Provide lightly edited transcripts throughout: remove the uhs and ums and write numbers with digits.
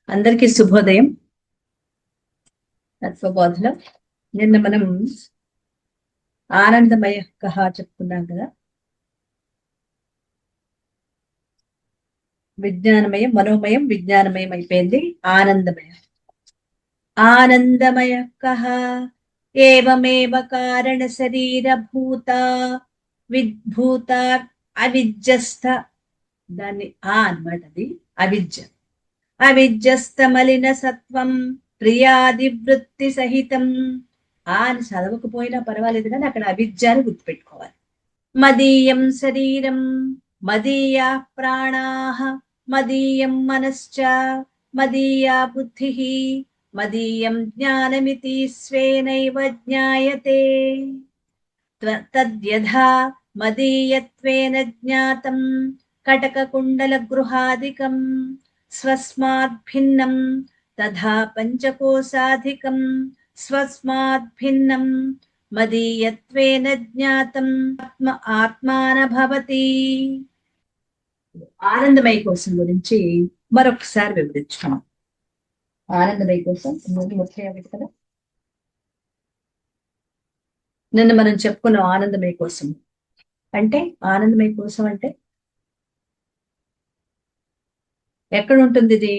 అందరికీ శుభోదయం. తత్వబోధలో నిన్న మనం ఆనందమయ కహ చెప్పుకున్నాం కదా. విజ్ఞానమయం, మనోమయం, విజ్ఞానమయం అయిపోయింది. ఆనందమయ కహ ఏవమేవ కారణ శరీరభూత విద్భూత అవిద్యస్థ. దాన్ని అన్నమాట, అది అవిద్య. అవిద్యస్తమలిన సత్వం ప్రియాదివృత్తి సహితం. అని చదవకపోయినా పర్వాలేదు, కానీ అక్కడ అవిద్యాన్ని గుర్తుపెట్టుకోవాలి. మదీయం శరీరం మదీయా ప్రాణాః మదీయం మనశ్చ మదీయా బుద్ధిః మదీయం జ్ఞానమితి స్వేనైవ జ్ఞాయతే. తద్యథా మదీయత్వేన జ్ఞాతం కటకకుండల గృహాదికం స్వస్మాత్ భిన్నం తథా పంచకోశాధికం స్వస్మాత్ భిన్నం మదీయత్వేన జ్ఞాతం ఆత్మాన భవతి. ఆనందమయ కోసం గురించి మరొకసారి వివరించుకున్నాం. ఆనందమయ కోసం 3:31 కదా. నిన్న మనం చెప్పుకున్నాం ఆనందమయ కోసం అంటే. ఆనందమయ కోసం అంటే ఎక్కడ ఉంటుంది? ఇది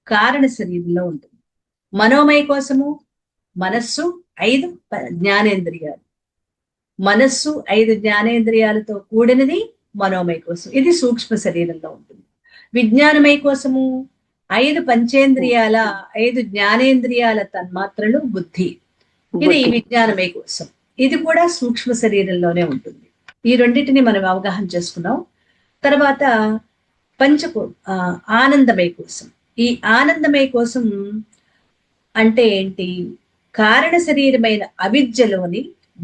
కారణ శరీరంలో ఉంటుంది. మనోమయ కోసము మనస్సు 5 జ్ఞానేంద్రియాలు. మనస్సు 5 జ్ఞానేంద్రియాలతో కూడినది మనోమయ కోసం. ఇది సూక్ష్మ శరీరంలో ఉంటుంది. విజ్ఞానమయ కోసము 5 పంచేంద్రియాల 5 జ్ఞానేంద్రియాల తన్మాత్రలు, బుద్ధి. ఇది విజ్ఞానమయ కోసం. ఇది కూడా సూక్ష్మ శరీరంలోనే ఉంటుంది. ఈ రెండింటిని మనం అవగాహన చేసుకున్నాం. తర్వాత ఆనందమయ కోసం. ఈ ఆనందమయ కోసం అంటే ఏంటి? కారణ శరీరమైన అవిద్యలోని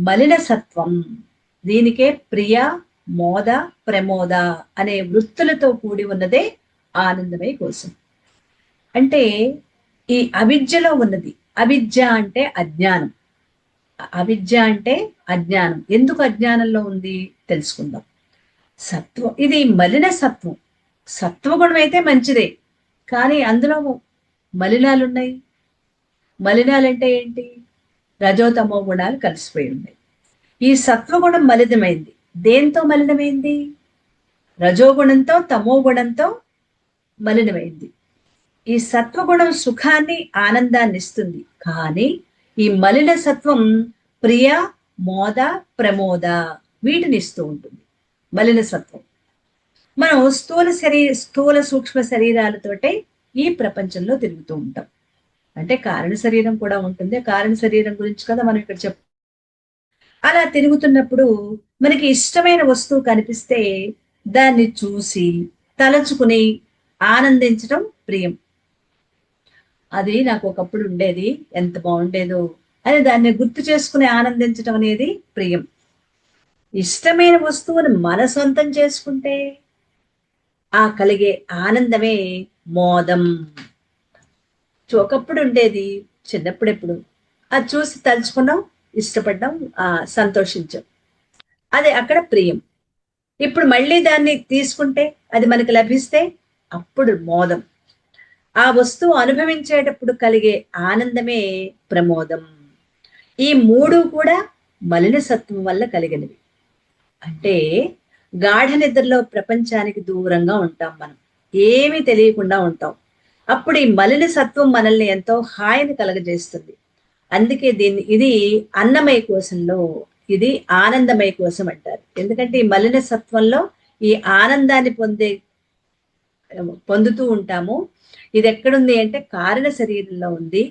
మలిన సత్వం. దీనికే ప్రియ, మోద, ప్రమోద అనే వృత్తులతో కూడి ఉన్నదే ఆనందమయ కోసం. అంటే ఈ అవిద్యలో ఉన్నది. అవిద్య అంటే అజ్ఞానం. అవిద్య అంటే అజ్ఞానం. ఎందుకు అజ్ఞానంలో ఉంది తెలుసుకుందాం. సత్వం, ఇది మలిన సత్వం. సత్వగుణం అయితే మంచిదే, కానీ అందులో మలినాలు ఉన్నాయి. మలినాలు అంటే ఏంటి? రజోతమో గుణాలు కలిసిపోయి ఉన్నాయి. ఈ సత్వగుణం మలినమైంది. దేంతో మలినమైంది? రజోగుణంతో, తమో గుణంతో మలినమైంది. ఈ సత్వగుణం సుఖాన్ని, ఆనందాన్ని ఇస్తుంది. కానీ ఈ మలిన సత్వం ప్రియ, మోద, ప్రమోద వీటిని ఇస్తూ ఉంటుంది. మలిన సత్వం. మనం స్థూల సూక్ష్మ శరీరాలతోటే ఈ ప్రపంచంలో తిరుగుతూ ఉంటాం. అంటే కారణ శరీరం కూడా ఉంటుంది. కారణ శరీరం గురించి కదా మనం ఇక్కడ చెప్పు. అలా తిరుగుతున్నప్పుడు మనకి ఇష్టమైన వస్తువు కనిపిస్తే దాన్ని చూసి తలచుకుని ఆనందించడం ప్రియం. అది నాకు ఒకప్పుడు ఉండేది, ఎంత బాగుండేదో అని దాన్ని గుర్తు చేసుకుని ఆనందించడం అనేది ప్రియం. ఇష్టమైన వస్తువుని మన సొంతం చేసుకుంటే ఆ కలిగే ఆనందమే మోదం. ఒకప్పుడు ఉండేది, చిన్నప్పుడెప్పుడు అది చూసి తలుచుకున్నాం, ఇష్టపడ్డాం, సంతోషించాం. అది అక్కడ ప్రియం. ఇప్పుడు మళ్ళీ దాన్ని తీసుకుంటే, అది మనకు లభిస్తే అప్పుడు మోదం. ఆ వస్తువు అనుభవించేటప్పుడు కలిగే ఆనందమే ప్రమోదం. ఈ 3 కూడా మలిన సత్వం వల్ల కలిగినవి. అంటే గాఢ నిద్రలో ప్రపంచానికి దూరంగా ఉంటాం మనం, ఏమీ తెలియకుండా ఉంటాం. అప్పుడు ఈ మలిన సత్వం మనల్ని ఎంతో హాయిని కలగజేస్తుంది. అందుకే ఇది అన్నమయ కోశంలో, ఇది ఆనందమయ కోసం అంటారు. ఎందుకంటే ఈ మలిన సత్వంలో ఈ ఆనందాన్ని పొందుతూ ఉంటాము. ఇది ఎక్కడుంది అంటే కారణ శరీరంలో ఉంది.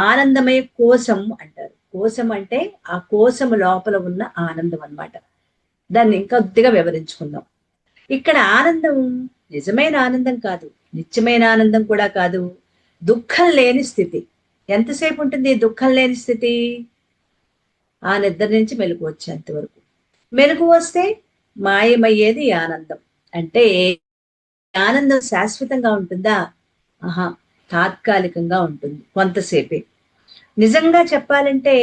ఆనందమయ కోశం అంటారు. కోశం అంటే ఆ కోశము లోపల ఉన్న ఆనందం అన్నమాట. దాన్ని ఇంకా కొద్దిగా వివరించుకుందాం. ఇక్కడ ఆనందం నిజమైన ఆనందం కాదు, నిత్యమైన ఆనందం కూడా కాదు. దుఃఖం లేని స్థితి. ఎంతసేపు ఉంటుంది దుఃఖం లేని స్థితి? ఆ నిద్ర నుంచి మెలకు వచ్చేంత వరకు. మెలకు వస్తే మాయమయ్యేది ఆనందం. అంటే ఆనందం శాశ్వతంగా ఉంటుందా? ఆహా, తాత్కాలికంగా ఉంటుంది, కొంతసేపే. నిజంగా చెప్పాలంటే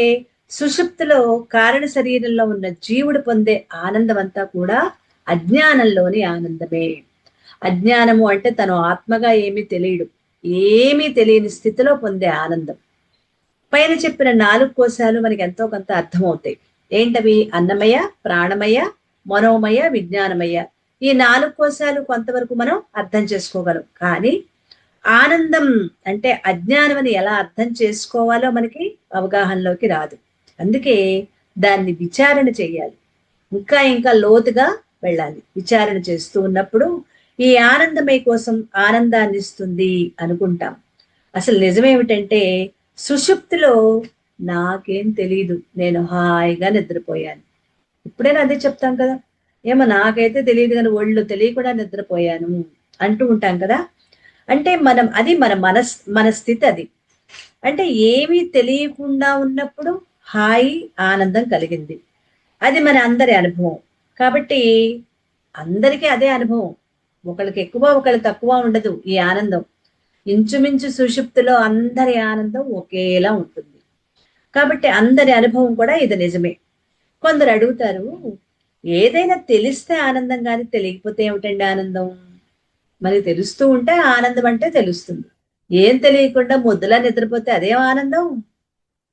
సుషుప్తిలో కారణ శరీరంలో ఉన్న జీవుడు పొందే ఆనందం అంతా కూడా అజ్ఞానంలోని ఆనందమే. అజ్ఞానము అంటే తను ఆత్మగా ఏమీ తెలియడు, ఏమీ తెలియని స్థితిలో పొందే ఆనందం. పైన చెప్పిన 4 కోశాలు మనకి ఎంతో కొంత అర్థమవుతాయి. ఏంటవి? అన్నమయ, ప్రాణమయ, మనోమయ, విజ్ఞానమయ. ఈ 4 కోశాలు కొంతవరకు మనం అర్థం చేసుకోగలం. కానీ ఆనందం అంటే అజ్ఞానం అని ఎలా అర్థం చేసుకోవాలో మనకి అవగాహనలోకి రాదు. అందుకే దాన్ని విచారణ చేయాలి. ఇంకా ఇంకా లోతుగా వెళ్ళాలి. విచారణ చేస్తూ ఉన్నప్పుడు ఈ ఆనందమయ కోసం ఆనందాన్ని ఇస్తుంది అనుకుంటాం. అసలు నిజమేమిటంటే సుషుప్తిలో నాకేం తెలీదు, నేను హాయిగా నిద్రపోయాను. ఇప్పుడైనా అదే చెప్తాం కదా, ఏమో నాకైతే తెలియదు కానీ ఒళ్ళు తెలియకుండా నిద్రపోయాను అంటూ ఉంటాం కదా. అంటే అది మన స్థితి అది. అంటే ఏమీ తెలియకుండా ఉన్నప్పుడు హాయి ఆనందం కలిగింది. అది మన అందరి అనుభవం. కాబట్టి అందరికీ అదే అనుభవం. ఒకళ్ళకి ఎక్కువ ఒకళ్ళకి తక్కువ ఉండదు ఈ ఆనందం. ఇంచుమించు సుషుప్తిలో అందరి ఆనందం ఒకేలా ఉంటుంది. కాబట్టి అందరి అనుభవం కూడా ఇది నిజమే. కొందరు అడుగుతారు, ఏదైనా తెలిస్తే ఆనందం కానీ తెలియకపోతే ఏమిటండి ఆనందం? మరి తెలుస్తూ ఉంటే ఆనందం అంటే తెలుస్తుంది. ఏం తెలియకుండా ముద్దలా నిద్రపోతే అదేం ఆనందం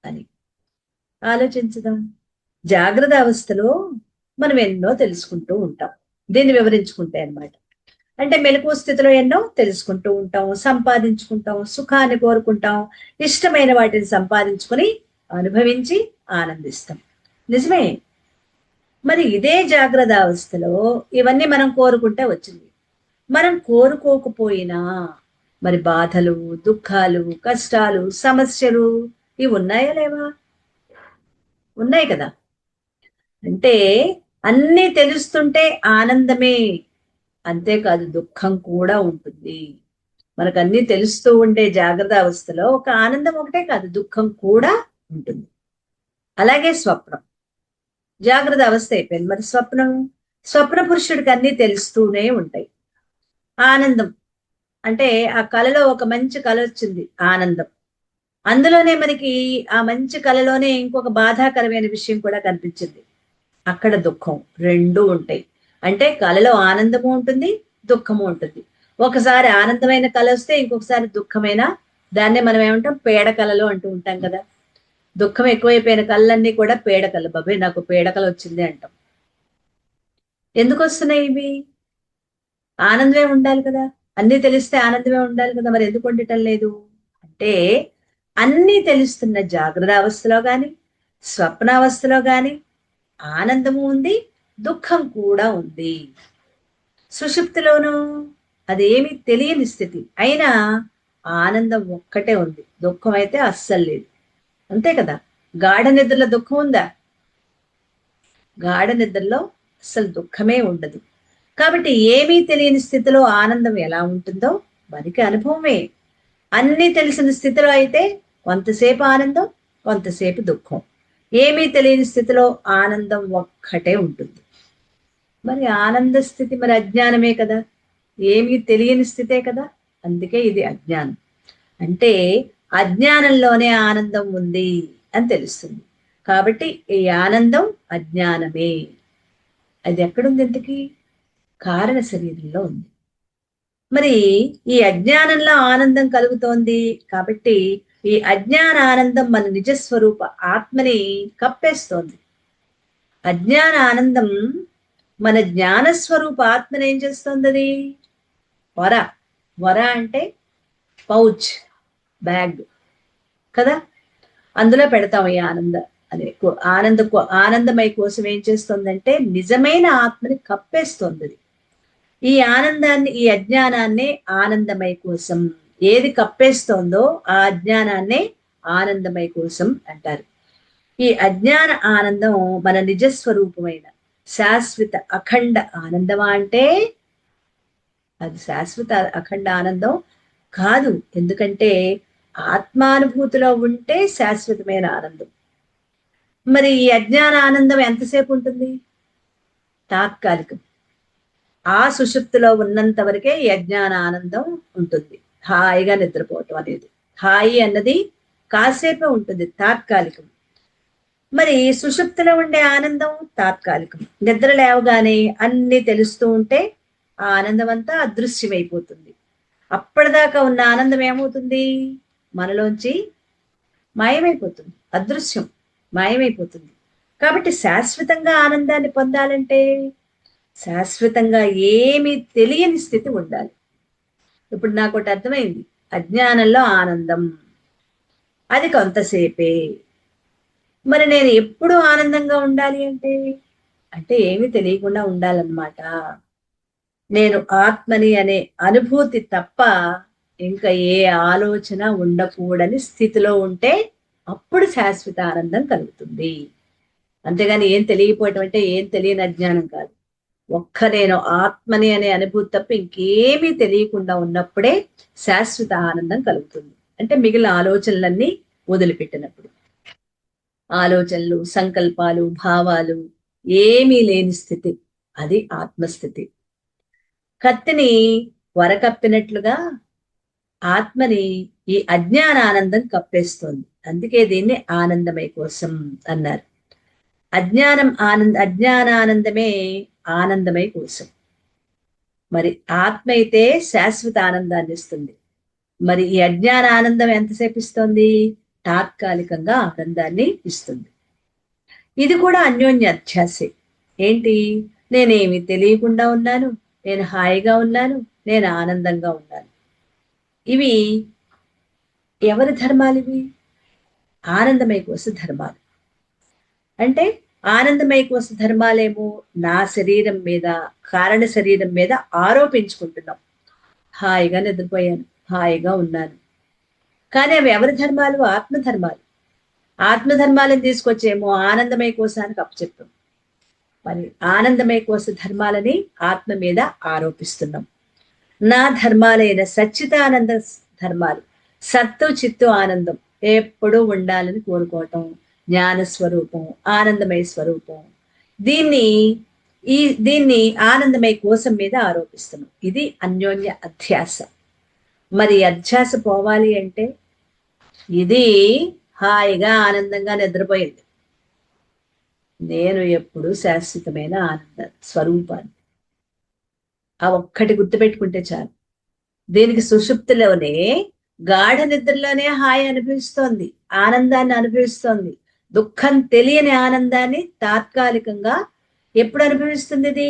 అని ఆలోచించుదాం. జాగ్రత్త అవస్థలో మనం ఎన్నో తెలుసుకుంటూ ఉంటాం. దీన్ని వివరించుకుంటే అన్నమాట. అంటే మెలకువ స్థితిలో ఎన్నో తెలుసుకుంటూ ఉంటాం, సంపాదించుకుంటాం, సుఖాన్ని కోరుకుంటాం, ఇష్టమైన వాటిని సంపాదించుకొని అనుభవించి ఆనందిస్తాం. నిజమే. మరి ఇదే జాగ్రత్త అవస్థలో ఇవన్నీ మనం కోరుకుంటే వచ్చింది. మనం కోరుకోకపోయినా మరి బాధలు, దుఃఖాలు, కష్టాలు, సమస్యలు ఇవి ఉన్నాయా లేవా? ఉన్నాయి కదా. అంటే అన్నీ తెలుస్తుంటే ఆనందమే, అంతేకాదు దుఃఖం కూడా ఉంటుంది. మనకు అన్ని తెలుస్తూ ఉండే జాగ్రత్త అవస్థలో ఒక ఆనందం ఒకటే కాదు, దుఃఖం కూడా ఉంటుంది. అలాగే స్వప్నం. జాగ్రత్త అవస్థ అయిపోయింది. మరి స్వప్న పురుషుడికి అన్ని తెలుస్తూనే ఉంటాయి. ఆనందం అంటే ఆ కళలో ఒక మంచి కళ వచ్చింది, ఆనందం. అందులోనే మనకి ఆ మంచి కళలోనే ఇంకొక బాధాకరమైన విషయం కూడా కనిపించింది, అక్కడ దుఃఖం. రెండూ ఉంటాయి. అంటే కళలో ఆనందము ఉంటుంది, దుఃఖము ఉంటుంది. ఒకసారి ఆనందమైన కళ వస్తే ఇంకొకసారి దుఃఖమైన, దాన్నే మనం ఏమంటాం, పేడకళలు అంటూ ఉంటాం కదా. దుఃఖం ఎక్కువైపోయిన కళ్ళన్నీ కూడా పేడకలు. బాబాయ్ నాకు పేడకలు వచ్చింది అంటాం. ఎందుకు వస్తున్నాయి ఇవి? ఆనందమే ఉండాలి కదా, అన్ని తెలిస్తే ఆనందమే ఉండాలి కదా, మరి ఎందుకు ఉండటం లేదు అంటే అన్ని తెలుస్తున్న జాగ్రత్త అవస్థలో గాని స్వప్నావస్థలో గాని ఆనందము ఉంది, దుఃఖం కూడా ఉంది. సుషుప్తిలోనూ అదేమి తెలియని స్థితి అయినా ఆనందం ఒక్కటే ఉంది, దుఃఖం అయితే అస్సలు లేదు. అంతే కదా. గాఢ నిద్రలో దుఃఖం ఉందా? గాఢ నిద్రలో అసలు దుఃఖమే ఉండదు. కాబట్టి ఏమీ తెలియని స్థితిలో ఆనందం ఎలా ఉంటుందో మనకి అనుభవమే. అన్నీ తెలిసిన స్థితిలో అయితే కొంతసేపు ఆనందం, కొంతసేపు దుఃఖం. ఏమీ తెలియని స్థితిలో ఆనందం ఒక్కటే ఉంటుంది. మరి ఆనంద స్థితి మరి అజ్ఞానమే కదా, ఏమీ తెలియని స్థితే కదా. అందుకే ఇది అజ్ఞానం. అంటే అజ్ఞానంలోనే ఆనందం ఉంది అని తెలుస్తుంది. కాబట్టి ఈ ఆనందం అజ్ఞానమే. అది ఎక్కడుంది ఇంతకీ? కారణ శరీరంలో ఉంది. మరి ఈ అజ్ఞానంలో ఆనందం కలుగుతోంది కాబట్టి ఈ అజ్ఞాన ఆనందం మన నిజస్వరూప ఆత్మని కప్పేస్తోంది. అజ్ఞాన ఆనందం మన జ్ఞానస్వరూప ఆత్మని ఏం చేస్తుంది? అది వర. వర అంటే పౌచ్, బ్యాగ్ కదా, అందులో పెడతాం ఈ అదే ఆనందమయ కోసం ఏం చేస్తుందంటే నిజమైన ఆత్మని కప్పేస్తుంది. ఈ ఆనందాన్ని, ఈ అజ్ఞానాన్ని ఆనందమయ కోసం ఏది కప్పేస్తోందో ఆ అజ్ఞానాన్నే ఆనందమయ కోసం అంటారు. ఈ అజ్ఞాన ఆనందం మన నిజస్వరూపమైన శాశ్వత అఖండ ఆనందమా అంటే అది శాశ్వత అఖండ ఆనందం కాదు. ఎందుకంటే ఆత్మానుభూతిలో ఉంటే శాశ్వతమైన ఆనందం. మరి ఈ అజ్ఞాన ఆనందం ఎంతసేపు ఉంటుంది? తాత్కాలికం. ఆ సుషుప్తిలో ఉన్నంత వరకే ఈ అజ్ఞాన ఆనందం ఉంటుంది. హాయిగా నిద్రపోవటం అనేది, హాయి అన్నది కాసేపే ఉంటుంది, తాత్కాలికం. మరి సుషుప్తిలో ఉండే ఆనందం తాత్కాలికం. నిద్ర లేవగానే అన్ని తెలుస్తూ ఉంటే ఆ ఆనందం అంతా అదృశ్యమైపోతుంది. అప్పటిదాకా ఉన్న ఆనందం ఏమవుతుంది? మనలోంచి మాయమైపోతుంది, అదృశ్యం, మాయమైపోతుంది. కాబట్టి శాశ్వతంగా ఆనందాన్ని పొందాలంటే శాశ్వతంగా ఏమీ తెలియని స్థితి ఉండాలి. ఇప్పుడు నాకు ఒకటి అర్థమైంది, అజ్ఞానంలో ఆనందం అది కొంతసేపే. మరి నేను ఎప్పుడు ఆనందంగా ఉండాలి అంటే అంటే ఏమీ తెలియకుండా ఉండాలన్నమాట. నేను ఆత్మని అనే అనుభూతి తప్ప ఇంకా ఏ ఆలోచన ఉండకూడని స్థితిలో ఉంటే అప్పుడు శాశ్వత ఆనందం కలుగుతుంది. అంతేగాని ఏం తెలియకపోవటం అంటే ఏం తెలియని అజ్ఞానం కాదు. ఒక్క నేను ఆత్మని అనే అనుభూతి తప్ప ఇంకేమీ తెలియకుండా ఉన్నప్పుడే శాశ్వత ఆనందం కలుగుతుంది. అంటే మిగిలిన ఆలోచనలన్నీ వదిలిపెట్టినప్పుడు. ఆలోచనలు, సంకల్పాలు, భావాలు ఏమీ లేని స్థితి, అది ఆత్మస్థితి. కత్తిని వరకప్పినట్లుగా ఆత్మని ఈ అజ్ఞానానందం కప్పేస్తోంది. అందుకే దీన్ని ఆనందమయ కోసం అన్నారు. అజ్ఞానానందమే ఆనందమయ కోసం. మరి ఆత్మ అయితే శాశ్వత ఆనందాన్ని ఇస్తుంది. మరి ఈ అజ్ఞాన ఆనందం ఎంతసేపు ఇస్తోంది? తాత్కాలికంగా ఆనందాన్ని ఇస్తుంది. ఇది కూడా అన్యోన్య అధ్యాసే. ఏంటి? నేనేమి తెలియకుండా ఉన్నాను, నేను హాయిగా ఉన్నాను, నేను ఆనందంగా ఉన్నాను. ఇవి ఎవరి ధర్మాలు? ఇవి ఆనందమయ కోస ధర్మాలు. అంటే ఆనందమయ కోస ధర్మాలేమో నా శరీరం మీద, కారణ శరీరం మీద ఆరోపించుకుంటున్నాం. హాయిగా నిద్రపోయాను, హాయిగా ఉన్నాను. కానీ అవి ఎవరి ధర్మాలు? ఆత్మధర్మాలు. ఆత్మధర్మాలను తీసుకొచ్చేమో ఆనందమయ కోశానికి అప్పచెప్పాం. మరి ఆనందమయ కోస ధర్మాలని ఆత్మ మీద ఆరోపిస్తున్నాం. నా ధర్మాలైన సచ్చిదానంద ధర్మాలు, సత్తు చిత్తు ఆనందం ఎప్పుడూ ఉండాలని కోరుకోవటం, జ్ఞాన స్వరూపం, ఆనందమయ స్వరూపం, దీన్ని ఆనందమయ కోశం మీద ఆరోపిస్తున్నాం. ఇది అన్యోన్య అధ్యాస. మరి అధ్యాస పోవాలి అంటే ఇది హాయిగా ఆనందంగా నిద్రపోయింది. నేను ఎప్పుడు శాశ్వతమైన ఆనంద స్వరూపాన్ని. ఆ ఒక్కటి గుర్తుపెట్టుకుంటే చాలు. దీనికి సుషుప్తిలోనే, గాఢ నిద్రలోనే హాయి అనుభవిస్తోంది, ఆనందాన్ని అనుభవిస్తోంది. దుఃఖం తెలియని ఆనందాన్ని తాత్కాలికంగా ఎప్పుడు అనుభవిస్తుంది? ఇది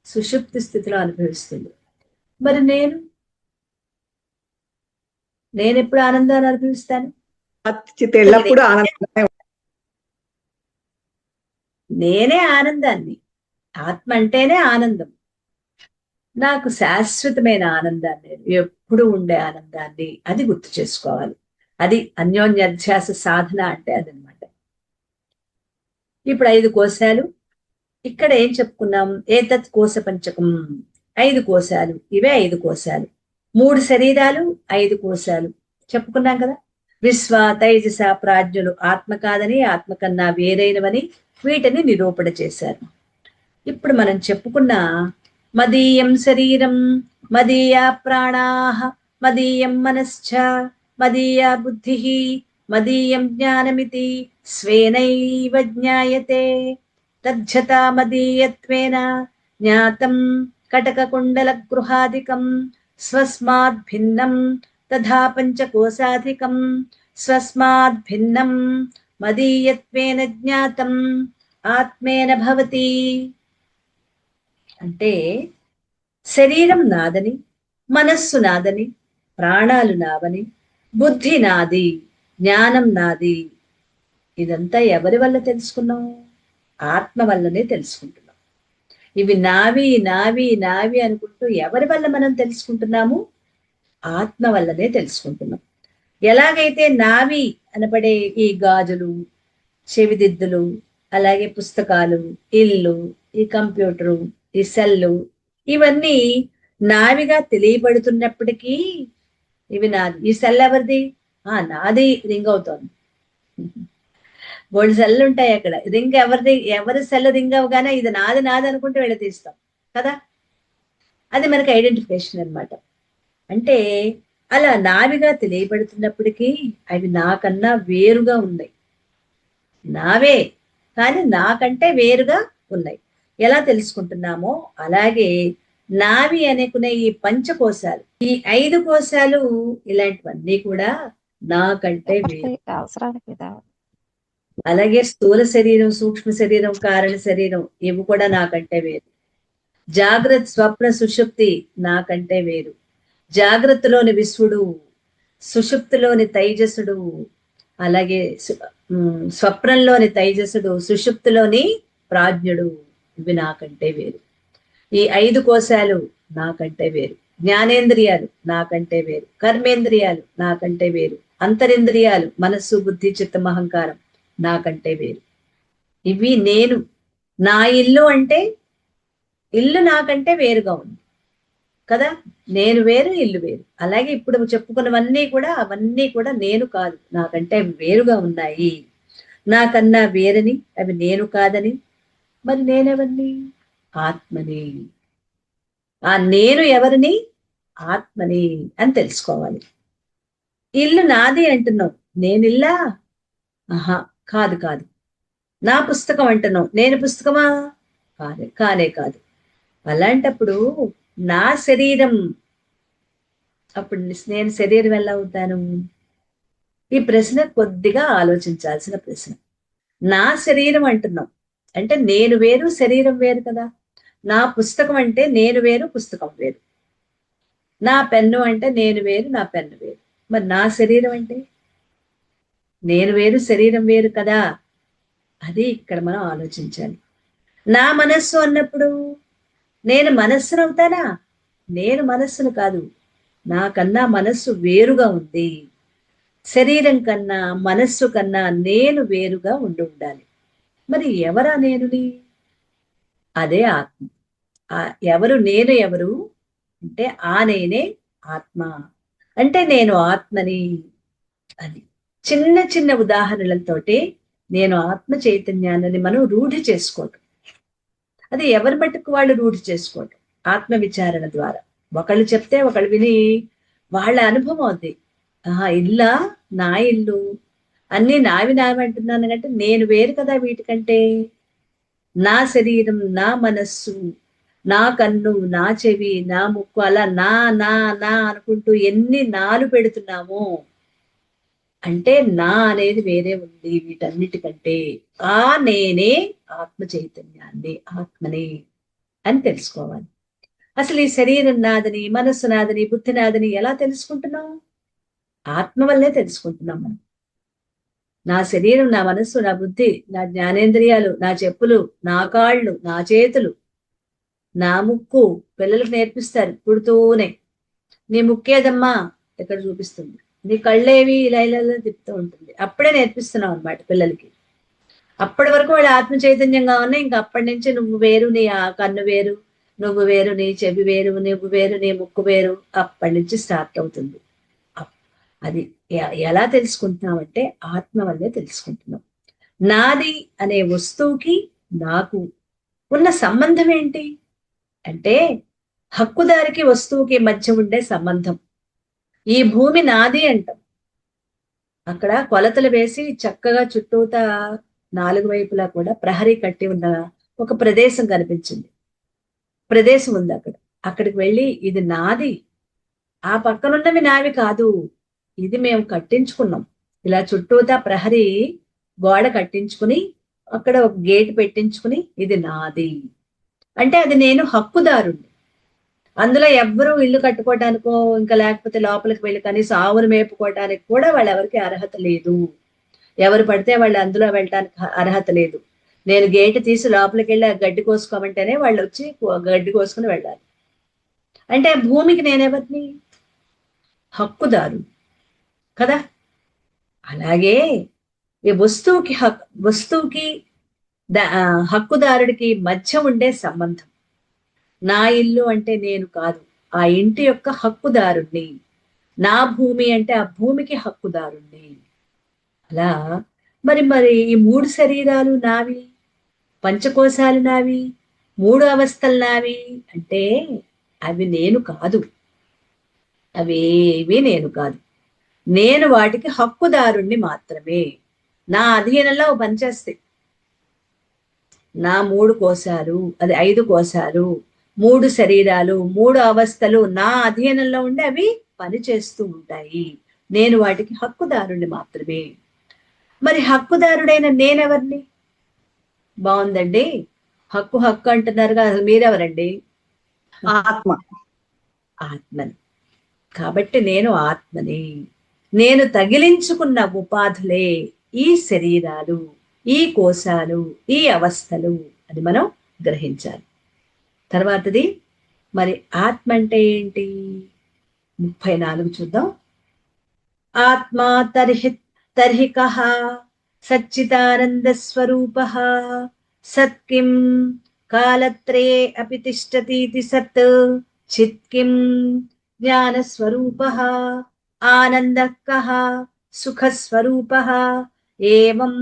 సుషుప్తి స్థితిలో అనుభవిస్తుంది. మరి నేను ఎప్పుడు ఆనందాన్ని అనుభవిస్తాను? నేనే ఆనందాన్ని. ఆత్మ అంటేనే ఆనందం. నాకు శాశ్వతమైన ఆనందాన్ని, ఎప్పుడు ఉండే ఆనందాన్ని, అది గుర్తు చేసుకోవాలి. అది అన్యోన్యాధ్యాస సాధన అంటే అదనమాట. ఇప్పుడు 5 కోశాలు. ఇక్కడ ఏం చెప్పుకున్నాం? ఏతత్ కోశ పంచకం. 5 కోశాలు. ఇవే 5 కోశాలు. 3 శరీరాలు, 5 కోశాలు చెప్పుకున్నాం కదా. విశ్వ, తైజస, ప్రాజ్ఞులు ఆత్మ కాదని, ఆత్మ కన్నా వేరైనవని వీటిని నిరూపణ చేశారు. ఇప్పుడు మనం చెప్పుకున్న మదీయం శరీరం, మదీయా ప్రాణాః, మదీయం మనశ్చ, మదీయా బుద్ధిః, మదీయం జ్ఞానమితి స్వేనైవ జ్ఞాయతే. తజ్జతా మదీయత్వేన జ్ఞాతం కటకకుండల గృహాదికం స్వస్మాద్ భిన్నం తథా పంచకోశాధికం స్వస్మాద్ భిన్నం మదీయత్వేన జ్ఞాతం ఆత్మేన భవతి. అంటే శరీరం నాదని, మనస్సు నాదని, ప్రాణాలు నావని, బుద్ధి నాది, జ్ఞానం నాది. ఇదంతా ఎవరి వల్ల తెలుసుకున్నాం? ఆత్మ వల్లనే తెలుసుకుంటున్నాం. ఇవి నావి నావి నావి అనుకుంటూ ఎవరి వల్ల మనం తెలుసుకుంటున్నాము? ఆత్మ వల్లనే తెలుసుకుంటున్నాం. ఎలాగైతే నావి అనబడే ఈ గాజులు, చెవిదిద్దులు, అలాగే పుస్తకాలు, ఇల్లు, ఈ కంప్యూటరు, ఈ సెల్లు, ఇవన్నీ నావిగా తెలియబడుతున్నప్పటికీ ఇవి నాది. ఈ సెల్ ఎవరిది? నాది రింగ్ అవుతోంది. బోల్డ్ సెల్లు ఉంటాయి అక్కడ. రింగ్ ఎవరిది? ఎవరి సెల్ రింగ్ అవగానే ఇది నాది నాది అనుకుంటూ వెళ్ళి తీస్తాం కదా. అది మనకి ఐడెంటిఫికేషన్ అనమాట. అంటే అలా నావిగా తెలియబడుతున్నప్పటికీ అవి నాకన్నా వేరుగా ఉన్నాయి. నావే కానీ నాకంటే వేరుగా ఉన్నాయి. ఎలా తెలుసుకుంటున్నామో అలాగే నావి అనుకునే ఈ పంచకోశాలు, ఈ 5 కోశాలు, ఇలాంటివన్నీ కూడా నాకంటే వేరు. అవసరానికి అలాగే స్థూల శరీరం, సూక్ష్మ శరీరం, కారణ శరీరం, ఇవి కూడా నాకంటే వేరు. జాగ్రత్త, స్వప్న, సుషుప్తి నాకంటే వేరు. జాగ్రత్తలోని విశ్వడు, సుషుప్తిలోని తైజసుడు, అలాగే స్వప్నంలోని తైజసుడు, సుషుప్తిలోని ప్రాజ్ఞుడు, ఇవి నాకంటే వేరు. ఈ 5 కోశాలు నాకంటే వేరు. జ్ఞానేంద్రియాలు నాకంటే వేరు. కర్మేంద్రియాలు నాకంటే వేరు. అంతరింద్రియాలు, మనస్సు, బుద్ధి, చిత్తం, అహంకారం నాకంటే వేరు. ఇవి నేను. నా ఇల్లు అంటే, ఇల్లు నాకంటే వేరుగా ఉంది కదా. నేను వేరు, ఇల్లు వేరు. అలాగే ఇప్పుడు చెప్పుకున్నవన్నీ కూడా, అవన్నీ కూడా నేను కాదు, నాకంటే వేరుగా ఉన్నాయి. నాకన్నా వేరని, అవి నేను కాదని. మరి నేనెవరిని? ఆత్మని. ఆ నేను ఎవరిని? ఆత్మని అని తెలుసుకోవాలి. ఇల్లు నాది అంటున్నావు, నేనిల్లా? ఆహా, కాదు కాదు. నా పుస్తకం అంటున్నావు, నేను పుస్తకమా? కానే కాదు. అలాంటప్పుడు నా శరీరం, అప్పుడు నేను శరీరం ఎలా అవుతాను? ఈ ప్రశ్న కొద్దిగా ఆలోచించాల్సిన ప్రశ్న. నా శరీరం అంటున్నాం అంటే నేను వేరు, శరీరం వేరు కదా. నా పుస్తకం అంటే నేను వేరు, పుస్తకం వేరు. నా పెన్ను అంటే నేను వేరు, నా పెన్ను వేరు. మరి నా శరీరం అంటే నేను వేరు, శరీరం వేరు కదా. అది ఇక్కడ మనం ఆలోచించాలి. నా మనస్సు అన్నప్పుడు నేను మనస్సును అవుతానా? నేను మనస్సును కాదు, నాకన్నా మనస్సు వేరుగా ఉంది. శరీరం కన్నా, మనస్సు కన్నా నేను వేరుగా ఉండాలి. మరి ఎవరా నేనుని? అదే ఆత్మ. ఎవరు నేను? ఎవరు అంటే ఆ నేనే ఆత్మ. అంటే నేను ఆత్మని. అది చిన్న చిన్న ఉదాహరణలతోటి నేను ఆత్మ చైతన్యాన్ని మనం రూఢి చేసుకోవటం. అది ఎవరి మట్టుకు వాళ్ళు రూఢి చేసుకోవటం ఆత్మ విచారణ ద్వారా. ఒకళ్ళు చెప్తే ఒకళ్ళు విని వాళ్ళ అనుభవం అది. ఆహా, ఇల్లా, నా ఇల్లు, అన్ని నావి అంటున్నాను అంటే నేను వేరు కదా వీటికంటే. నా శరీరం, నా మనస్సు, నా కన్ను, నా చెవి, నా ముక్కు, అలా నా నా నా అనుకుంటూ ఎన్ని నాలు పెడుతున్నామో అంటే నా అనేది వేరే ఉంది వీటన్నిటికంటే. ఆ నేనే ఆత్మ చైతన్యాన్ని, ఆత్మని అని తెలుసుకోవాలి. అసలు ఈ శరీరం నాదని, మనస్సు నాదని, బుద్ధి నాదని ఎలా తెలుసుకుంటున్నాం? ఆత్మ వల్లే తెలుసుకుంటున్నాం మనం. నా శరీరం, నా మనస్సు, నా బుద్ధి, నా జ్ఞానేంద్రియాలు, నా చెప్పులు, నా కాళ్ళు, నా చేతులు, నా ముక్కు. పిల్లలకు నేర్పిస్తారు పుడుతూనే, నీ ముక్కేదమ్మా ఎక్కడ చూపిస్తుంది, నీ కళ్ళేవి ఇలా ఇలా తిప్పుతూ ఉంటుంది. అప్పుడే నేర్పిస్తున్నాం అనమాట పిల్లలకి. అప్పటి వరకు వాళ్ళు ఆత్మ చైతన్యంగా ఉన్నాయి. ఇంకా అప్పటి నుంచి నువ్వు వేరు, నీ కన్ను వేరు, నువ్వు వేరు, నీ చెవి వేరు, నువ్వు వేరు, నీ ముక్కు వేరు, అప్పటి నుంచి స్టార్ట్ అవుతుంది. అది ఎలా తెలుసుకుంటున్నామంటే ఆత్మ వల్లే తెలుసుకుంటున్నాం. నాది అనే వస్తువుకి నాకు ఉన్న సంబంధం ఏంటి అంటే హక్కుదారికి వస్తువుకి మధ్య ఉండే సంబంధం. ఈ భూమి నాది అంటాం. అక్కడ కొలతలు వేసి చక్కగా చుట్టూతా 4 వైపులా కూడా ప్రహరీ కట్టి ఉన్న ఒక ప్రదేశం కనిపించింది. ప్రదేశం ఉంది అక్కడ. అక్కడికి వెళ్ళి ఇది నాది, ఆ పక్కనున్నవి నావి కాదు, ఇది మేము కట్టించుకున్నాం. ఇలా చుట్టూతా ప్రహరీ గోడ కట్టించుకుని అక్కడ ఒక గేట్ పెట్టించుకుని ఇది నాది అంటే అది నేను హక్కుదారుణ్ణి. అందులో ఎవ్వరూ ఇల్లు కట్టుకోవటానికో ఇంకా లేకపోతే లోపలికి వెళ్ళి కనీసం ఆవును మేపుకోవటానికి కూడా వాళ్ళెవరికి అర్హత లేదు. ఎవరు పడితే వాళ్ళు అందులో వెళ్ళటానికి అర్హత లేదు. నేను గేటు తీసి లోపలికి వెళ్ళి ఆ గడ్డి కోసుకోమంటేనే వాళ్ళు వచ్చి గడ్డి కోసుకుని వెళ్ళాలి. అంటే భూమికి నేనెవరిని? హక్కుదారు కదా. అలాగే ఈ వస్తువుకి హక్కుదారుడికి మధ్య ఉండే సంబంధం. నా ఇల్లు అంటే నేను కాదు, ఆ ఇంటి యొక్క హక్కుదారుణ్ణి. నా భూమి అంటే ఆ భూమికి హక్కుదారుణ్ణి. అలా మరి మరి ఈ 3 శరీరాలు నావి, పంచకోశాలు నావి, 3 అవస్థలు నావి అంటే అవి నేను కాదు. అవేవి నేను కాదు. నేను వాటికి హక్కుదారుణ్ణి మాత్రమే. నా అధీనంలో పనిచేస్తాయి. నా 3 కోశాలు, అది 5 కోశాలు, మూడు శరీరాలు, మూడు అవస్థలు నా అధీనంలో ఉండి అవి పనిచేస్తూ ఉంటాయి. నేను వాటికి హక్కుదారుణ్ణి మాత్రమే. మరి హక్కుదారుడైన నేనెవరిని? బాగుందండి. హక్కు హక్కు అంటున్నారుగా, అసలు మీరెవరండి? ఆత్మ. ఆత్మని. కాబట్టి నేను ఆత్మని. నేను తగిలించుకున్న ఉపాధులే ఈ శరీరాలు, ఈ కోశాలు, ఈ అవస్థలు అని మనం గ్రహించాలి. తర్వాతది మరి ఆత్మ అంటే ఏంటి? 34 చూద్దాం. ఆత్మా తర్హి కః సచ్చిదానంద స్వరూపః సత్ కిం కాలత్రయే అపి తిష్టతీతి సత్ చిత్ కిం జ్ఞాన స్వరూపః ఆనందః కః సుఖ స్వరూపః ఏవం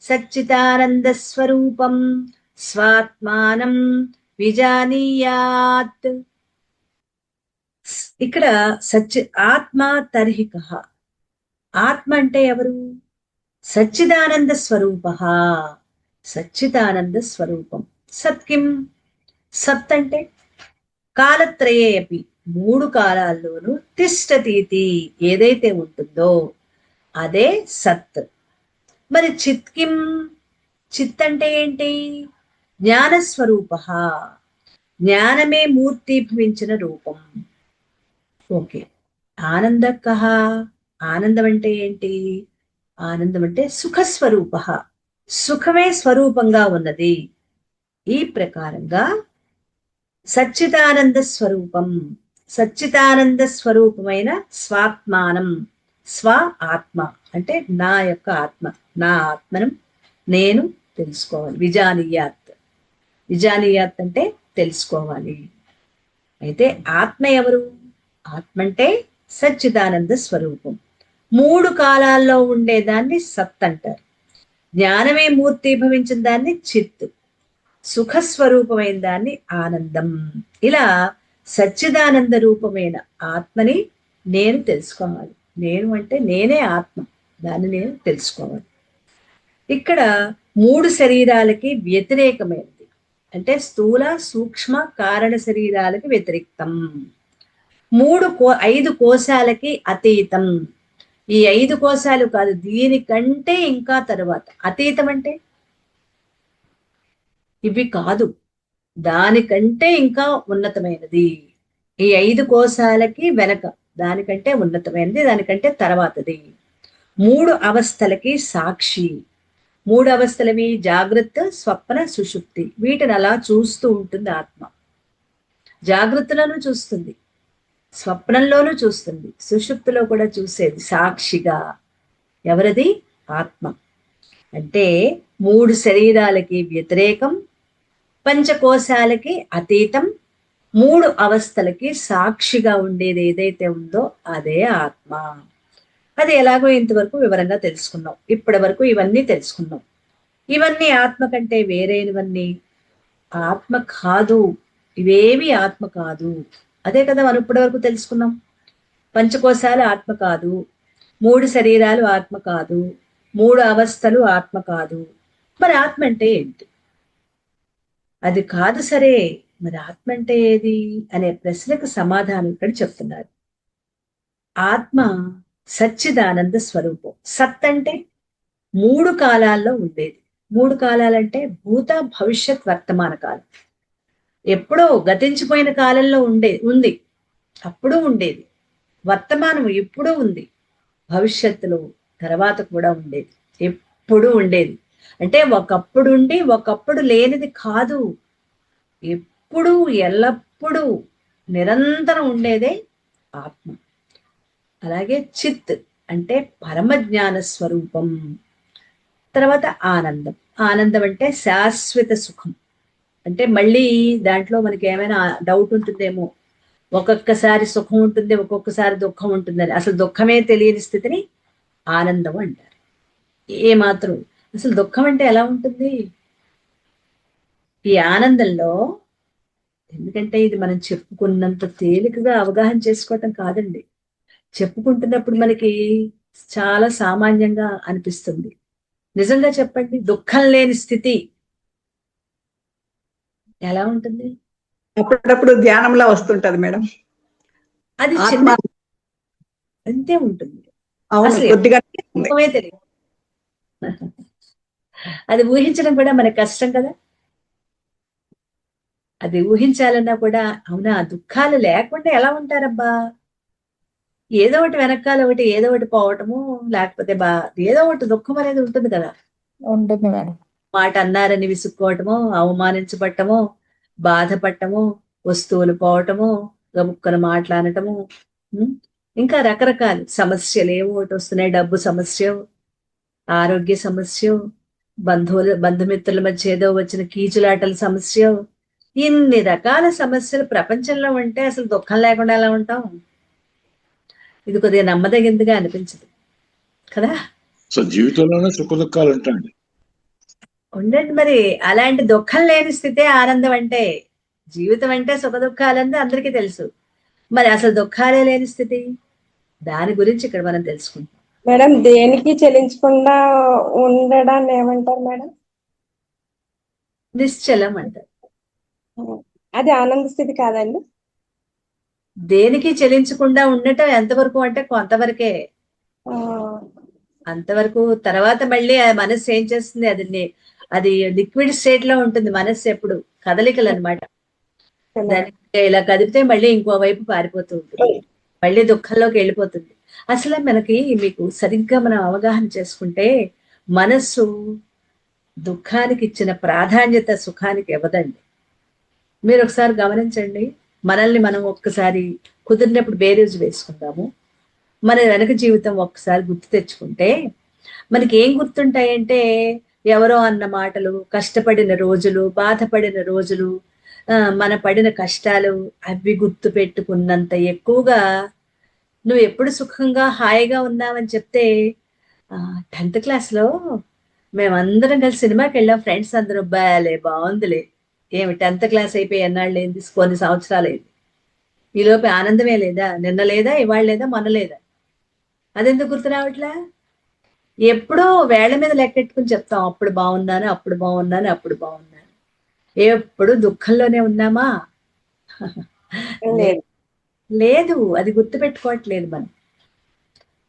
సచ్చిదానంద స్వరూపం స్వాత్మానం విజానీయాత్. ఇక్కడ ఆత్మ తర్హిక. ఆత్మ అంటే ఎవరు? సచ్చిదానంద స్వరూప. సచ్చిదానంద స్వరూపం. సత్ కిం? సత్ అంటే కాలత్రయే అపి, మూడు కాలాల్లోనూ తిష్టతీతి, ఏదైతే ఉంటుందో అదే సత్. మరి చిత్ కిం? చిత్ అంటే ఏంటి? జ్ఞానస్వరూప. జ్ఞానమే మూర్తిభవించిన రూపం. ఓకే. ఆనందకః. ఆనందం అంటే ఏంటి? ఆనందం అంటే సుఖస్వరూప. సుఖమే స్వరూపంగా ఉన్నది. ఈ ప్రకారంగా సచ్చిదానంద స్వరూపం, సచ్చిదానంద స్వరూపమైన స్వాత్మానం, స్వ ఆత్మ అంటే నా యొక్క ఆత్మ, నా ఆత్మను నేను తెలుసుకోవాలి. విజానీయాత్. విజానీయాత్ అంటే తెలుసుకోవాలి. అయితే ఆత్మ ఎవరు? ఆత్మ అంటే సచ్చిదానంద స్వరూపం. మూడు కాలాల్లో ఉండేదాన్ని సత్ అంటారు. జ్ఞానమే మూర్తిభవించిన దాన్ని చిత్, సుఖస్వరూపమైన దాన్ని ఆనందం. ఇలా సచ్చిదానంద రూపమైన ఆత్మని నేను తెలుసుకోవాలి. నేను అంటే నేనే ఆత్మ, దాన్ని నేను తెలుసుకోవాలి. ఇక్కడ మూడు శరీరాలకి వ్యతిరేకమైనది అంటే స్థూల సూక్ష్మ కారణ శరీరాలకి వ్యతిరేక్తం. ఐదు కోశాలకి అతీతం. ఈ ఐదు కోశాలు కాదు, దీనికంటే ఇంకా తరువాత. అతీతం అంటే ఇవి కాదు, దానికంటే ఇంకా ఉన్నతమైనది. ఈ ఐదు కోశాలకి వెనక, దానికంటే ఉన్నతమైనది, దానికంటే తర్వాతది. మూడు అవస్థలకి సాక్షి. మూడు అవస్థలవి జాగ్రత్త, స్వప్న, సుషుప్తి. వీటిని అలా చూస్తూ ఉంటుంది ఆత్మ. జాగ్రత్తలోనూ చూస్తుంది, స్వప్నంలోనూ చూస్తుంది, సుషుప్తిలో కూడా చూసేది సాక్షిగా. ఎవరది? ఆత్మ. అంటే మూడు శరీరాలకి వ్యతిరేకం, పంచకోశాలకి అతీతం, మూడు అవస్థలకి సాక్షిగా ఉండేది ఏదైతే ఉందో అదే ఆత్మ. అది ఎలాగో ఇంతవరకు వివరంగా తెలుసుకున్నాం. ఇప్పటి వరకు ఇవన్నీ తెలుసుకున్నాం. ఇవన్నీ ఆత్మ కంటే వేరైనవన్నీ. ఆత్మ కాదు, ఇవేవి ఆత్మ కాదు. అదే కదా మనం ఇప్పటి వరకు తెలుసుకున్నాం. పంచకోశాలు ఆత్మ కాదు, మూడు శరీరాలు ఆత్మ కాదు, మూడు అవస్థలు ఆత్మ కాదు. మరి ఆత్మ అంటే ఏంటి? అది కాదు సరే, మరి ఆత్మ అంటే ఏది అనే ప్రశ్నకు సమాధానం ఇక్కడ చెప్తున్నారు. ఆత్మ సచ్చిదానంద స్వరూపం. సత్ అంటే మూడు కాలాల్లో ఉండేది. మూడు కాలాలంటే భూత, భవిష్యత్, వర్తమాన కాలం. ఎప్పుడో గతించిపోయిన కాలంలో ఉంది, అప్పుడు ఉండేది. వర్తమానం ఎప్పుడూ ఉంది, భవిష్యత్తులో తర్వాత కూడా ఉండేది, ఎప్పుడు ఉండేది. అంటే ఒకప్పుడు ఉండి ఒకప్పుడు లేనిది కాదు, ఎప్పుడు ఎల్లప్పుడూ నిరంతరం ఉండేదే ఆత్మ. అలాగే చిత్ అంటే పరమజ్ఞాన స్వరూపం. తర్వాత ఆనందం. ఆనందం అంటే శాశ్వత సుఖం. అంటే మళ్ళీ దాంట్లో మనకి ఏమైనా డౌట్ ఉంటుందేమో, ఒక్కొక్కసారి సుఖం ఉంటుంది, ఒక్కొక్కసారి దుఃఖం ఉంటుందని. అసలు దుఃఖమే తెలియని స్థితిని ఆనందం అంటారు. ఏ మాత్రం అసలు దుఃఖం అంటే ఎలా ఉంటుంది? ఈ ఆనందంలో, ఎందుకంటే ఇది మనం చెప్పుకున్నంత తేలికగా అవగాహన చేసుకోవటం కాదండి. చెప్పుకుంటున్నప్పుడు మనకి చాలా సామాన్యంగా అనిపిస్తుంది. నిజంగా చెప్పండి, దుఃఖం లేని స్థితి ఎలా ఉంటుంది? అప్పుడప్పుడు ధ్యానంలా వస్తుంటది మేడం. అది చిన్న ఆత్మ అంతే ఉంటుంది. అవును అసలు కొద్దిగా ఉంది. ఎక్కువే తెలియదు. అది ఊహించడం కూడా మనకి కష్టం కదా. అది ఊహించాలన్నా కూడా అవునా దుఃఖాలు లేకుండా ఎలా ఉంటారబ్బా, ఏదో ఒకటి వెనకాల ఒకటి ఏదో ఒకటి పోవటము, లేకపోతే ఏదో ఒకటి దుఃఖం అనేది ఉంటుంది కదా. ఉంటుంది మేడం. మాట అన్నారని విసుక్కోవటము, అవమానించబట్టము, బాధపడటము, వస్తువులు పోవటము, గబుక్కలు మాట్లాడటము, ఉం? ఇంకా రకరకాల సమస్యలు ఏవో ఒకటి వస్తున్నాయి. డబ్బు సమస్య, ఆరోగ్య సమస్య, బంధుమిత్రుల మధ్య ఏదో వచ్చిన కీచులాటల సమస్య, ఇన్ని రకాల సమస్యలు ప్రపంచంలో ఉంటే అసలు దుఃఖం లేకుండా ఎలా ఉంటాం? ఇది కొద్దిగా నమ్మదగిందిగా అనిపించదు కదా. సో జీవితంలోనే సుఖ దుఃఖాలు ఉంటాయండి. ఉండండి మరి, అలాంటి దుఃఖం లేని స్థితే ఆనందం అంటే. జీవితం అంటే సుఖ దుఃఖాలంటే అందరికీ తెలుసు, మరి అసలు దుఃఖాలే లేని స్థితి, దాని గురించి ఇక్కడ మనం తెలుసుకుంటాం. మేడం దేనికి చెల్లించకుండా ఉండడాన్ని ఏమంటారు మేడం? నిశ్చలం అంటారు. అది ఆనంద స్థితి కాదండి? దేనికి చెల్లించకుండా ఉండటం ఎంతవరకు అంటే కొంతవరకే, అంతవరకు. తర్వాత మళ్ళీ ఆ మనస్సు ఏం చేస్తుంది, అది లిక్విడ్ స్టేట్ లో ఉంటుంది మనస్సు ఎప్పుడు, కదలికలు అనమాట. దానికి ఇలా కదిపితే మళ్ళీ ఇంకో వైపు పారిపోతూ ఉంటుంది, మళ్ళీ దుఃఖంలోకి వెళ్ళిపోతుంది. అసలు మీకు సరిగ్గా మనం అవగాహన చేసుకుంటే మనస్సు దుఃఖానికి ఇచ్చిన ప్రాధాన్యత సుఖానికి ఇవ్వదండి. మీరు ఒకసారి గమనించండి, మనల్ని మనం ఒక్కసారి కుదిరినప్పుడు బేరీజు వేసుకుందాము. మన వెనక జీవితం ఒక్కసారి గుర్తు తెచ్చుకుంటే మనకి ఏం గుర్తుంటాయంటే, ఎవరో అన్న మాటలు, కష్టపడిన రోజులు, బాధపడిన రోజులు, మన పడిన కష్టాలు, అవి గుర్తు పెట్టుకున్నంత ఎక్కువగా నువ్వు ఎప్పుడు సుఖంగా హాయిగా ఉన్నావని చెప్తే, 10th క్లాస్లో మేమందరం కలిసి సినిమాకి వెళ్ళాం ఫ్రెండ్స్ అందరూ, బాగుందిలే, ఏమి 10th క్లాస్ అయిపోయి ఎన్నాళ్ళు అయింది, కొన్ని సంవత్సరాలు అయింది, ఈలోపు ఆనందమే లేదా, నిన్న లేదా, ఇవాళ లేదా, మొన్న లేదా, అదెందుకు గుర్తు రావట్లే? ఎప్పుడో వేళ్ల మీద లెక్కెట్టుకుని చెప్తాం, అప్పుడు బాగున్నాను, అప్పుడు బాగున్నాను, అప్పుడు బాగున్నాను. ఎప్పుడు దుఃఖంలోనే ఉన్నామా? లేదు, అది గుర్తుపెట్టుకోవట్లేదు మనం.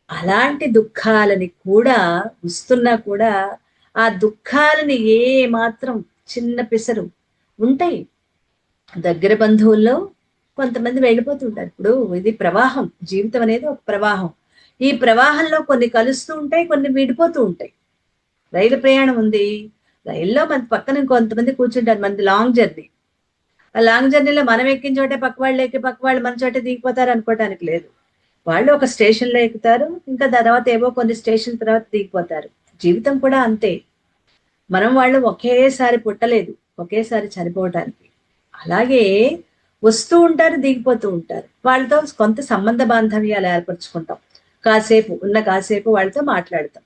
అలాంటి దుఃఖాలని కూడా వస్తున్నా కూడా ఆ దుఃఖాలని ఏ మాత్రం చిన్న పిసరు ఉంటాయి. దగ్గర బంధువుల్లో కొంతమంది వెళ్ళిపోతుంటారు. ఇప్పుడు ఇది ప్రవాహం, జీవితం అనేది ఒక ప్రవాహం. ఈ ప్రవాహంలో కొన్ని కలుస్తూ ఉంటాయి, కొన్ని విడిపోతూ ఉంటాయి. రైలు ప్రయాణం ఉంది, రైల్లో మన పక్కన కొంతమంది కూర్చుంటారు, మనది లాంగ్ జర్నీ. ఆ లాంగ్ జర్నీలో మనం ఎక్కిన చోటే పక్క వాళ్ళు ఎక్కి పక్క వాళ్ళు మన చోటే దిగిపోతారు అనుకోవటానికి లేదు. వాళ్ళు ఒక స్టేషన్ లో ఎక్కుతారు, ఇంకా తర్వాత ఏవో కొన్ని స్టేషన్ తర్వాత దిగిపోతారు. జీవితం కూడా అంతే. మనం వాళ్ళు ఒకేసారి పుట్టలేదు, ఒకేసారి చనిపోవటానికి. అలాగే వస్తూ ఉంటారు, దిగిపోతూ ఉంటారు. వాళ్ళతో కొంత సంబంధ బాంధవ్యాలు ఏర్పరచుకుంటాం, కాసేపు వాళ్ళతో మాట్లాడతాం.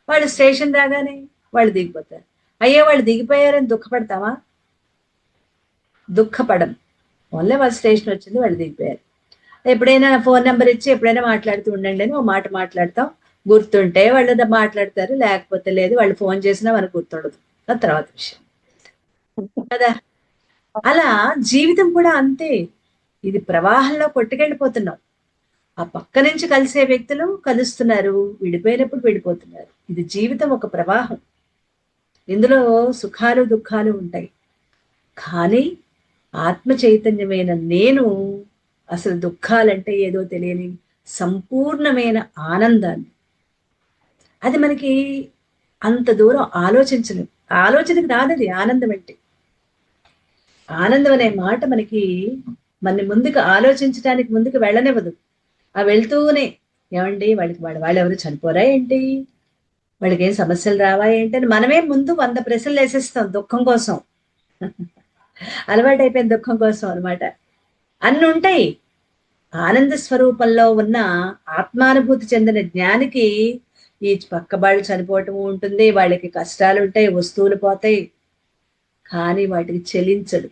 వాళ్ళు స్టేషన్ రాగానే వాళ్ళు దిగిపోతారు. అయ్యో వాళ్ళు దిగిపోయారని దుఃఖపడతామా? దుఃఖపడం. ఓన్లీ వాళ్ళ స్టేషన్ వచ్చింది, వాళ్ళు దిగిపోయారు. ఎప్పుడైనా ఫోన్ నెంబర్ ఇచ్చి ఎప్పుడైనా మాట్లాడుతూ ఉండండి అని ఓ మాట మాట్లాడతాం. గుర్తుంటే వాళ్ళు మాట్లాడతారు, లేకపోతే లేదు. వాళ్ళు ఫోన్ చేసినా మనకు గుర్తుండదు, అది తర్వాత విషయం కదా. అలా జీవితం కూడా అంతే. ఇది ప్రవాహంలో కొట్టుకెళ్ళిపోతున్నాం. ఆ పక్క నుంచి కలిసే వ్యక్తులు కలుస్తున్నారు, విడిపోయినప్పుడు విడిపోతున్నారు. ఇది జీవితం ఒక ప్రవాహం. ఇందులో సుఖాలు దుఃఖాలు ఉంటాయి. కానీ ఆత్మ చైతన్యమైన నేను అసలు దుఃఖాలంటే ఏదో తెలియని సంపూర్ణమైన ఆనందాన్ని, అది మనకి అంత దూరం ఆలోచించలేం. ఆలోచనకి రాదది ఆనందం అంటే. ఆనందం అనే మాట మనకి ముందుకు ఆలోచించడానికి ముందుకు వెళ్ళనివ్వదు. ఆ వెళ్తూనే ఏమండి వాళ్ళు ఎవరు చనిపోరా ఏంటి, వాళ్ళకి ఏం సమస్యలు రావా ఏంటి అని మనమే ముందు 100 ప్రశ్నలు వేసేస్తాం దుఃఖం కోసం. అలవాటైపోయిన దుఃఖం కోసం అనమాట. అన్ని ఉంటాయి. ఆనంద స్వరూపంలో ఉన్న ఆత్మానుభూతి చెందిన జ్ఞానికి ఈ పక్క వాళ్ళు చనిపోవటం ఉంటుంది, వాళ్ళకి కష్టాలు ఉంటాయి, వస్తువులు పోతాయి, కానీ వాటికి చెలించడు.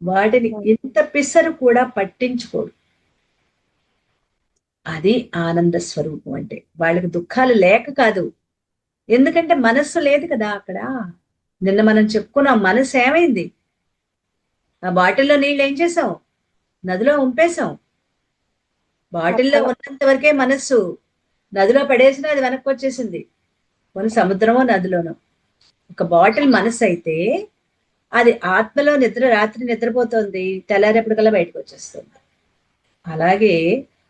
వాటిని ఇంత పిసరు కూడా పట్టించుకోడు. అది ఆనంద స్వరూపం అంటే. వాళ్ళకి దుఃఖాలు లేక కాదు, ఎందుకంటే మనస్సు లేదు కదా అక్కడ. నిన్న మనం చెప్పుకున్నాం, మనసు ఏమైంది? ఆ బాటిల్లో నీళ్ళు ఏం చేసాం? నదిలో ఉంపేశాం. బాటిల్లో ఉన్నంత వరకే మనస్సు, నదిలో పడేసినా అది వెనక్కి వచ్చేసింది. కొన్ని సముద్రమో నదిలోనో. ఒక బాటిల్ మనస్సు అయితే అది ఆత్మలో రాత్రి నిద్రపోతుంది, తెల్లారేపటికల్లా బయటకు వచ్చేస్తుంది. అలాగే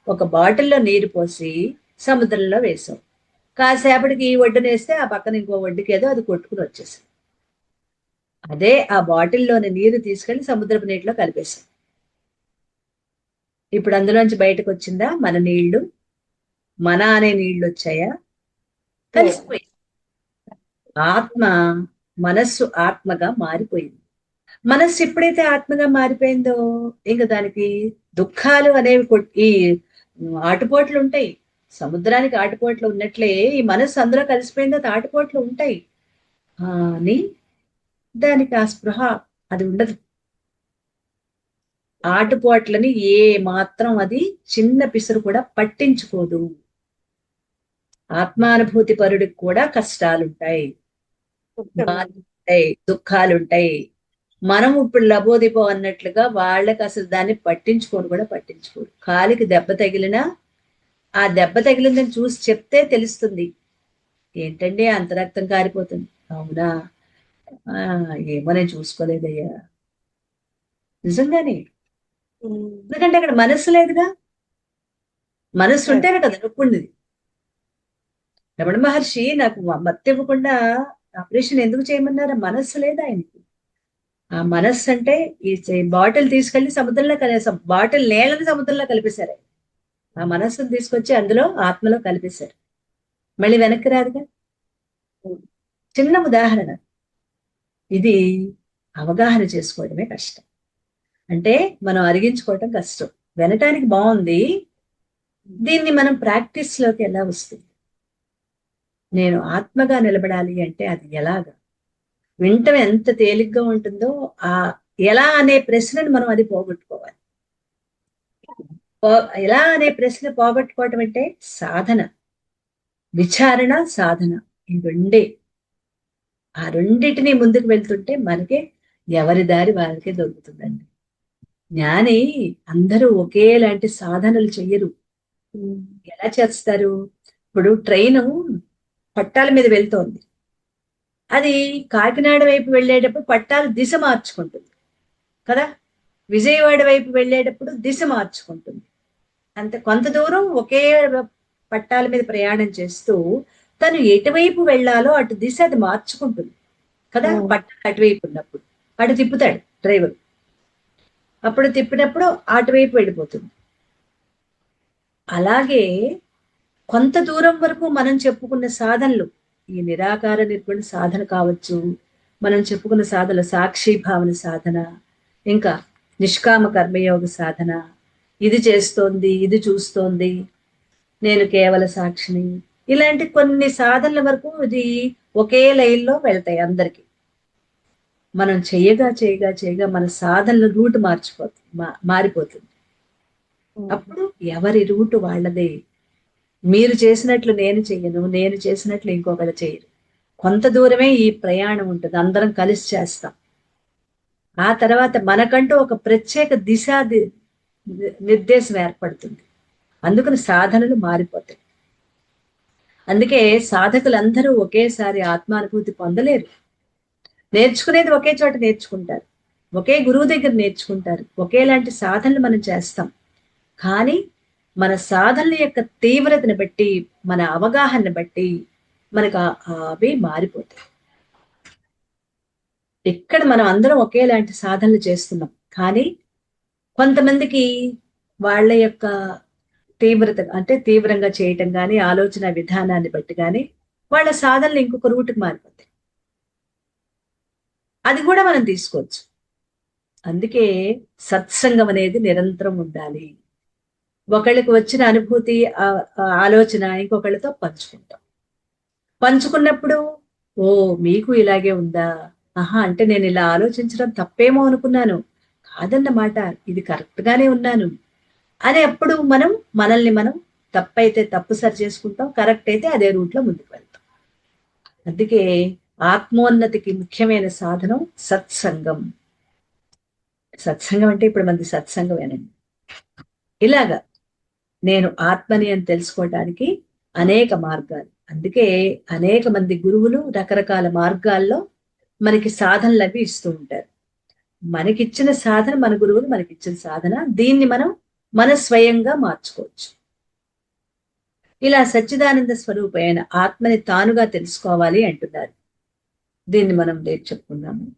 ఒక బాటిల్లో నీరు పోసి సముద్రంలో వేసాం. కాసేపటికి ఈ ఒడ్డునేస్తే ఆ పక్కన ఇంకో ఒడ్డుకి ఏదో అది కొట్టుకుని వచ్చేసింది. అదే ఆ బాటిల్లోని నీరు తీసుకెళ్లి సముద్రపు నీటిలో కలిపేసాం. ఇప్పుడు అందులోంచి బయటకు వచ్చిందా మన నీళ్లు? మన అనే నీళ్లు వచ్చాయా? కలిసిపోయి ఆత్మ, మనస్సు ఆత్మగా మారిపోయింది. మనస్సు ఎప్పుడైతే ఆత్మగా మారిపోయిందో ఇంకా దానికి దుఃఖాలు అనేవి ఈ ఆటుపోట్లు ఉంటాయి. సముద్రానికి ఆటుపోట్లు ఉన్నట్లే ఈ మనస్సు అందులో కలిసిపోయిందో ఆటుపోట్లు ఉంటాయి. అని దానికి ఆ స్పృహ అది ఉండదు. ఆటుపోట్లని ఏ మాత్రం అది చిన్న పిసురు కూడా పట్టించుకోదు. ఆత్మానుభూతి పరుడికి కూడా కష్టాలుంటాయి, బాధలుంటాయి, దుఃఖాలుంటాయి. మనం ఇప్పుడు లబోదిపో అన్నట్లుగా వాళ్ళకి అసలు దాన్ని పట్టించుకోరు. కాలికి దెబ్బ తగిలినా ఆ దెబ్బ తగిలిందని చూసి చెప్తే తెలుస్తుంది. ఏంటండి అంత రక్తం కారిపోతుంది. అవునా, ఏమో నేను చూసుకోలేదయ్యా. నిజంగానే. ఎందుకంటే అక్కడ మనస్సు లేదుగా. మనస్సు ఉంటేనే కదా నొప్పి ఉండేది. రమణ మహర్షి నాకు మత్తు ఇవ్వకుండా ఆపరేషన్ ఎందుకు చేయమన్నారు? మనస్సు లేదు ఆయనకి. ఆ మనస్సు అంటే ఈ బాటిల్ తీసుకెళ్లి సముద్రంలో కలిపేసాం. బాటిల్ నీళ్ళని సముద్రంలో కలిపేశారు. ఆ మనస్సును తీసుకొచ్చి అందులో ఆత్మలో కలిపేశారు. మళ్ళీ వెనక్కి రాదుగా. చిన్న ఉదాహరణ. ఇది అవగాహన చేసుకోవడమే కష్టం. అంటే మనం అరిగించుకోవటం కష్టం. వినటానికి బాగుంది, దీన్ని మనం ప్రాక్టీస్ లోకి ఎలా వస్తుంది? నేను ఆత్మగా నిలబడాలి అంటే అది ఎలాగా? వింటం ఎంత తేలిగ్గా ఉంటుందో ఆ ఎలా అనే ప్రశ్నను మనం అది పోగొట్టుకోవాలి. ఎలా అనే ప్రశ్న పోగొట్టుకోవటం అంటే సాధన, విచారణ, సాధన. ఈ రెండే. ఆ రెండింటినీ ముందుకు వెళ్తుంటే మనకి ఎవరి దారి వారికే దొరుకుతుందండి. జ్ఞాని అందరూ ఒకేలాంటి సాధనలు చెయ్యరు. ఎలా చేస్తారు? ఇప్పుడు ట్రైను పట్టాల మీద వెళ్తోంది. అది కాకినాడ వైపు వెళ్ళేటప్పుడు పట్టాలు దిశ మార్చుకుంటుంది కదా. విజయవాడ వైపు వెళ్ళేటప్పుడు దిశ మార్చుకుంటుంది. అంత కొంత దూరం ఒకే పట్టాల మీద ప్రయాణం చేస్తూ తను ఎటువైపు వెళ్ళాలో అటు దిశ అది మార్చుకుంటుంది కదా. పట్టాలు అటువైపు ఉన్నప్పుడు అటు తిప్పుతాడు డ్రైవర్. అప్పుడు తిప్పినప్పుడు అటువైపు వెళ్ళిపోతుంది. అలాగే కొంత దూరం వరకు మనం చెప్పుకున్న సాధనలు, ఈ నిరాకార నిర్గుణ సాధన కావచ్చు, మనం చెప్పుకున్న సాధన సాక్షి భావన సాధన, ఇంకా నిష్కామ కర్మయోగ సాధన, ఇది చేస్తోంది, ఇది చూస్తోంది, నేను కేవల సాక్షిని, ఇలాంటి కొన్ని సాధనల వరకు ఇది ఒకే లైన్లో వెళ్తాయి అందరికి. మనం చేయగా చేయగా చేయగా మన సాధనల రూట్ మారిపోతుంది. అప్పుడు ఎవరి రూటు వాళ్ళదే. మీరు చేసినట్లు నేను చెయ్యను, నేను చేసినట్లు ఇంకొకరు చేయరు. కొంత దూరమే ఈ ప్రయాణం ఉంటుంది, అందరం కలిసి చేస్తాం. ఆ తర్వాత మనకంటూ ఒక ప్రత్యేక నిర్దేశం ఏర్పడుతుంది. అందుకని సాధనలు మారిపోతాయి. అందుకే సాధకులందరూ ఒకేసారి ఆత్మానుభూతి పొందలేరు. నేర్చుకునేది ఒకే చోట నేర్చుకుంటారు, ఒకే గురువు దగ్గర నేర్చుకుంటారు, ఒకేలాంటి సాధనలు మనం చేస్తాం. కానీ మన సాధనల యొక్క తీవ్రతను బట్టి, మన అవగాహన బట్టి మనకు అవి మారిపోతాయి. ఇక్కడ మనం అందరం ఒకేలాంటి సాధనలు చేస్తున్నాం, కానీ కొంతమందికి వాళ్ళ యొక్క తీవ్రత అంటే తీవ్రంగా చేయటం కానీ, ఆలోచన విధానాన్ని బట్టి కానీ వాళ్ళ సాధనలు ఇంకొక రూటుకి మారిపోతాయి. అది కూడా మనం తీసుకోవచ్చు. అందుకే సత్సంగం అనేది నిరంతరం ఉండాలి. ఒకళ్ళకి వచ్చిన అనుభూతి, ఆలోచన ఇంకొకళ్ళతో పంచుకున్నప్పుడు, ఓ మీకు ఇలాగే ఉందా, ఆహా అంటే నేను ఇలా ఆలోచించడం తప్పేమో అనుకున్నాను, కాదన్నమాట, ఇది కరెక్ట్ గానే ఉన్నాను అని అప్పుడు మనల్ని మనం తప్పైతే తప్పు సరి చేసుకుంటాం, కరెక్ట్ అయితే అదే రూట్ లో ముందుకు వెళ్తాం. అందుకే ఆత్మోన్నతికి ముఖ్యమైన సాధనం సత్సంగం. సత్సంగం అంటే ఇప్పుడు మనది సత్సంగమేనండి. ఇలాగా నేను ఆత్మని అని తెలుసుకోవడానికి అనేక మార్గాలు. అందుకే అనేక మంది గురువులు రకరకాల మార్గాల్లో మనకి సాధనలు అవి ఇస్తూ ఉంటారు. మనకిచ్చిన సాధన, మన గురువులు మనకిచ్చిన సాధన, దీన్ని మనం మన స్వయంగా మార్చుకోవచ్చు. ఇలా సచ్చిదానంద స్వరూపమైన ఆత్మని తానుగా తెలుసుకోవాలి అంటున్నారు. దీన్ని మనం రేపు చెప్పుకుందాము.